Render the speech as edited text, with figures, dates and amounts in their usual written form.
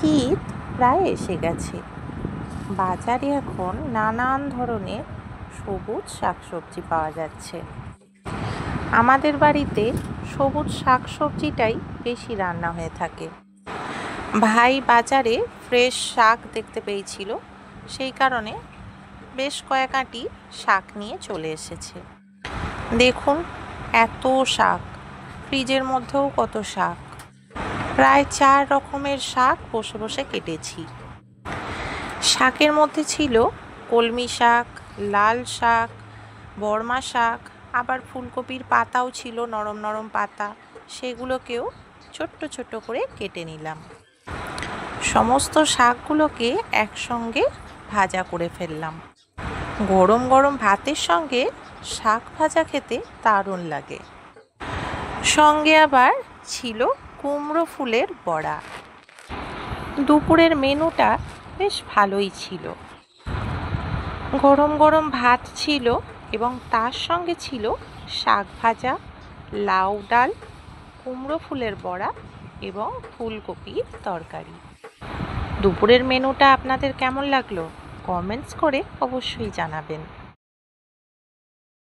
শীত প্রায় এসে গেছে। বাজারে এখন নানান ধরনের সবুজ শাকসবজি পাওয়া যাচ্ছে। আমাদের বাড়িতে সবুজ শাকসবজিটাই বেশি রান্না হয়ে থাকে। ভাই বাজারে ফ্রেশ শাক দেখতে পেয়েছিল, সেই কারণে বেশ কয়েক আঁটি শাক নিয়ে চলে এসেছে। দেখুন, এত শাক, ফ্রিজের মধ্যেও কত শাক। প্রায় 4 রকমের শাক বসে বসে কেটেছি। শাকের মধ্যে ছিল কলমি শাক, লাল শাক, বর্মা শাক, আবার ফুলকপির পাতাও ছিল, নরম নরম পাতা, সেগুলোকেও ছোট্ট ছোট্ট করে কেটে নিলাম। সমস্ত শাকগুলোকে একসঙ্গে ভাজা করে ফেললাম। গরম গরম ভাতের সঙ্গে শাক ভাজা খেতে দারুণ লাগে। সঙ্গে আবার ছিল কুমড়ো ফুলের বড়া। দুপুরের মেনুটা বেশ ভালোই ছিল। গরম গরম ভাত ছিল এবং তার সঙ্গে ছিল শাক ভাজা, লাউ ডাল, কুমড়ো ফুলের বড়া এবং ফুলকপির তরকারি। দুপুরের মেনুটা আপনাদের কেমন লাগলো? কমেন্টস করে অবশ্যই জানাবেন।